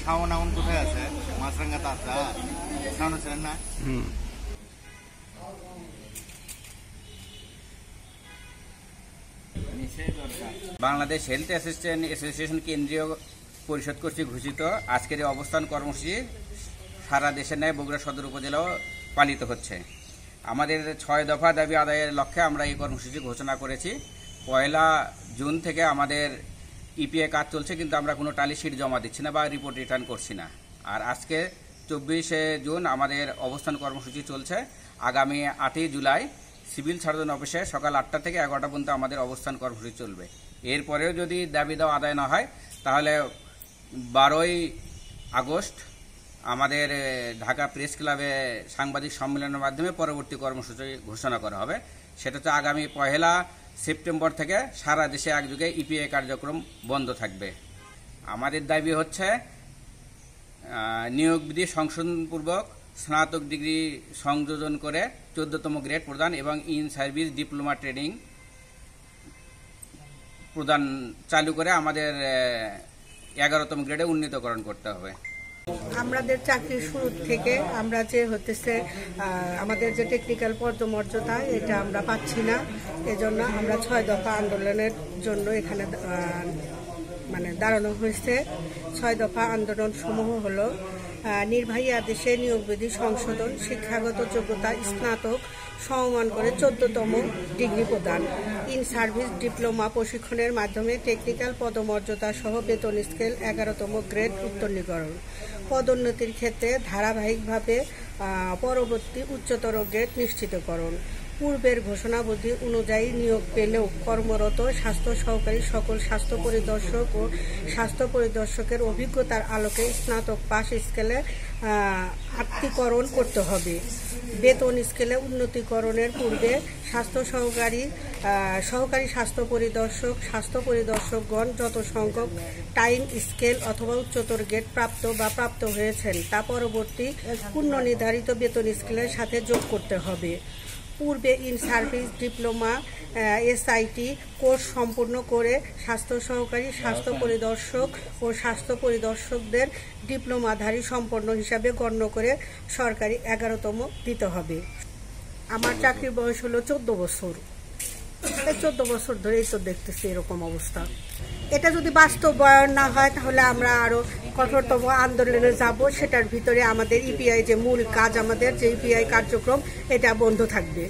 শাওন আউন কোথায় আছে? মাছরাঙ্গাতে আছে। শাওন ছিলেন না? বাংলাদেশ হেলথ অ্যাসিস্ট্যান্ট অ্যাসোসিয়েশন কেন্দ্রীয় পরিষদ কর্তৃক ঘোষিত আজকের এই অবস্থান কর্মসূচি সারা দেশের ন্যায় বগুড়া সদর উপজেলাও পালিত হচ্ছে। আমাদের 6 দফা দাবি আদায়ের লক্ষ্যে আমরা এই কর্মসূচি ঘোষণা করেছি। 1 জুন থেকে আমাদের ইপিআই কাজ চলছে, কিন্তু আমরা কোনো টালি শিট জমা দিচ্ছি না বা রিপোর্ট রিটার্ন করছি না। আর আজকে 24 জুন আমাদের অবস্থান কর্মসূচি চলছে। আগামী 8 জুলাই সিভিল সার্জন অফিসে সকাল 8টা থেকে 11টা পর্যন্ত আমাদের অবস্থান কর্মসূচি চলবে। এরপরেও যদি দাবি দেওয়া আদায় না হয় তাহলে 12 আগস্ট আমাদের ঢাকা প্রেস ক্লাবে সাংবাদিক সম্মেলনের মাধ্যমে পরবর্তী কর্মসূচি ঘোষণা করা হবে। সেটা হচ্ছে আগামী 1 সেপ্টেম্বর থেকে সারা দেশে একযোগে ইপিআই কার্যক্রম বন্ধ থাকবে। আমাদের দাবি হচ্ছে নিয়োগ বিধি সংশোধনপূর্বক স্নাতক ডিগ্রি সংযোজন করে 14তম গ্রেড প্রদান এবং ইন সার্ভিস ডিপ্লোমা ট্রেনিং প্রদান চালু করে আমাদের 11তম গ্রেডে উন্নীতকরণ করতে হবে। আমাদের চাকরির শুরু থেকে আমরা যে হতেছে আমাদের যে টেকনিক্যাল পদমর্যাদা এটা আমরা পাচ্ছি না। এজন্য আমরা 6 দফা আন্দোলনের জন্য এখানে দাঁড়ানো হয়েছে। 6 দফা আন্দোলন সমূহ হলো নির্বাহী আদেশে নিয়োগ বিধি সংশোধন, শিক্ষাগত যোগ্যতা স্নাতক সমমান করে 14তম ডিগ্রি প্রদান, ইন সার্ভিস ডিপ্লোমা প্রশিক্ষণের মাধ্যমে টেকনিক্যাল পদমর্যাদা সহ বেতন স্কেল 11তম গ্রেড উত্তরীকরণ, পদোন্নতির ক্ষেত্রে ধারাবাহিকভাবে পরবর্তী উচ্চতর গ্রেড নিশ্চিতকরণ, পূর্বের ঘোষণাবলী অনুযায়ী নিয়োগ পেলেও কর্মরত স্বাস্থ্য সহকারী সকল স্বাস্থ্য পরিদর্শক ও স্বাস্থ্য পরিদর্শকের অভিজ্ঞতার আলোকে স্নাতক পাস স্কেলে আত্মীকরণ করতে হবে। বেতন স্কেলে উন্নতিকরণের পূর্বে সহকারী স্বাস্থ্য পরিদর্শকগণ যত সংখ্যক টাইম স্কেল অথবা উচ্চতর গ্রেড প্রাপ্ত হয়েছেন তা পরবর্তী পূর্ণ নির্ধারিত বেতন স্কেলের সাথে যোগ করতে হবে। পূর্বে in service diploma SIT course সম্পূর্ণ করে স্বাস্থ্য সহকারী স্বাস্থ্য পরিদর্শক ও স্বাস্থ্য পরিদর্শকদের ডিপ্লোমাধারী সম্পন্ন হিসাবে গণ্য করে সরকারি 11তম দিতে হবে। আমার চাকরির বয়স হলো 14 বছর। 14 বছর ধরেই তো দেখতেছি এরকম অবস্থা। এটা যদি বাস্তবায়ন না হয় তাহলে আমরা আরো কঠোরতম আন্দোলনে যাব। সেটার ভিতরে আমাদের ইপিআই যে মূল কাজ, আমাদের যে ইপিআই কার্যক্রম, এটা বন্ধ থাকবে।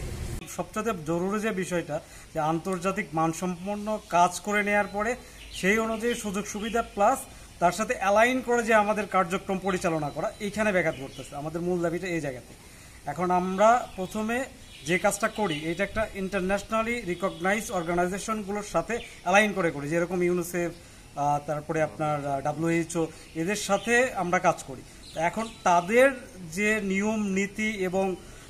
সবচেয়ে জরুরি যে বিষয়টা যে আন্তর্জাতিক মানসম্পন্ন কাজ করে নেওয়ার পরে সেই অনুযায়ী সুযোগ সুবিধা প্লাস তার সাথে অ্যালাইন করে যে আমাদের কার্যক্রম পরিচালনা করা, এইখানে ব্যাঘাত ঘটতেছে। আমাদের মূল দাবিটা এই জায়গাতে। এখন আমরা প্রথমে যে কাজটা করি এটা একটা ইন্টারন্যাশনালি রিকগনাইজ অর্গানাইজেশনগুলোর সাথে অ্যালাইন করে করি, যেরকম ইউনিসেফ, তারপরে আপনার WHO, এদের সাথে আমরা কাজ করি। এখন তাদের যে নিয়ম নীতি এবং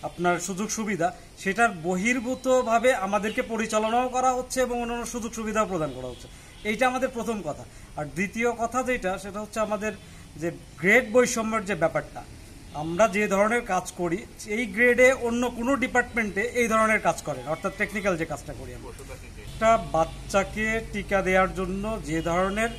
আপনার সুযোগ সুবিধা সেটার বহির্ভূতভাবে আমাদেরকে পরিচালনাও করা হচ্ছে এবং অন্যান্য সুযোগ সুবিধাও প্রদান করা হচ্ছে। এইটা আমাদের প্রথম কথা। আর দ্বিতীয় কথা যেটা, সেটা হচ্ছে আমাদের যে গ্রেড বৈষম্যের যে ব্যাপারটা, আমরা যে ধরনের কাজ করি এই গ্রেডে অন্য কোনো ডিপার্টমেন্টে এই ধরনের কাজ করেন, অর্থাৎ টেকনিক্যাল যে কাজটা করি আমরা। একটা বাচ্চাকে টিকা দেওয়ার জন্য যে ধরনের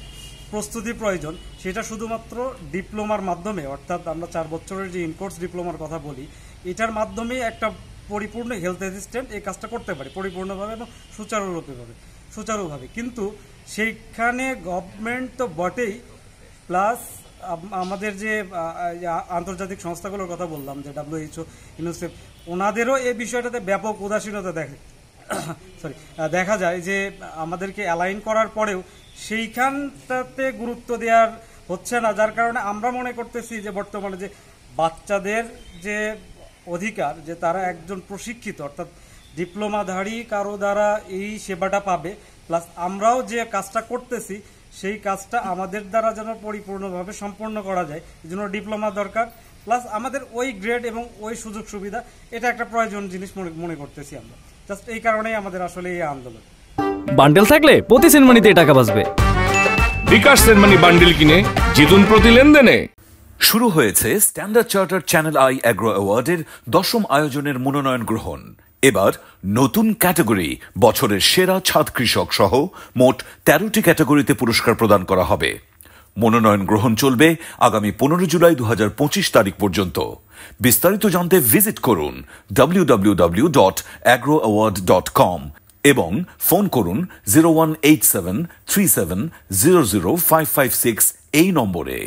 প্রস্তুতি প্রয়োজন সেটা শুধুমাত্র ডিপ্লোমার মাধ্যমে, অর্থাৎ আমরা 4 বছরের যে ইনকোর্স ডিপ্লোমার কথা বলি, এটার মাধ্যমে একটা পরিপূর্ণ হেলথ অ্যাসিস্ট্যান্ট এই কাজটা করতে পারে পরিপূর্ণভাবে এবং সুচারুভাবে। কিন্তু সেইখানে গভর্নমেন্ট তো বটেই, প্লাস আমাদের যে আন্তর্জাতিক সংস্থাগুলোর কথা বললাম, যে WHO, ইউনিসেফ, ওনাদেরও এই বিষয়টাতে ব্যাপক উদাসীনতা দেখা যায়। যে আমাদেরকে অ্যালাইন করার পরেও সেইখানটাতে গুরুত্ব দেওয়ার হচ্ছে না, যার কারণে আমরা মনে করতেছি যে বর্তমানে যে বাচ্চাদের যে অধিকার, যে তারা একজন প্রশিক্ষিত অর্থাৎ ডিপ্লোমাধারী কারো দ্বারা এই সেবাটা পাবে, প্লাস আমরাও যে কাজটা করতেছি সেই কাজটা আমাদের দ্বারা যেন পরিপূর্ণভাবে সম্পন্ন করা যায়, এই জন্য ডিপ্লোমা দরকার, প্লাস আমাদের ওই গ্রেড এবং ওই সুযোগ সুবিধা, এটা একটা প্রয়োজন জিনিস মনে করতেছি আমরা। জাস্ট এই কারণেই আমাদের আসলে এই আন্দোলন। বান্ডেল থাকলে প্রতি সেনমানিতে টাকা বাঁচবে। বিকাশ সেনমানি বান্ডিল কিনে জিতুন প্রতি লেনদেনে। শুরু হয়েছে Standard Chartered Channel I Agro অ্যাওয়ার্ডের 10ম আয়োজনের মনোনয়ন গ্রহণ। এবার নতুন ক্যাটাগরি বছরের সেরা ছাদ কৃষক সহ মোট 13টি ক্যাটাগরিতে পুরস্কার প্রদান করা হবে। মনোনয়ন গ্রহণ চলবে আগামী 15 জুলাই 2025 তারিখ পর্যন্ত। বিস্তারিত জানতে ভিজিট করুন www.agroaward.com এবং ফোন করুন 018737000556 এই নম্বরে।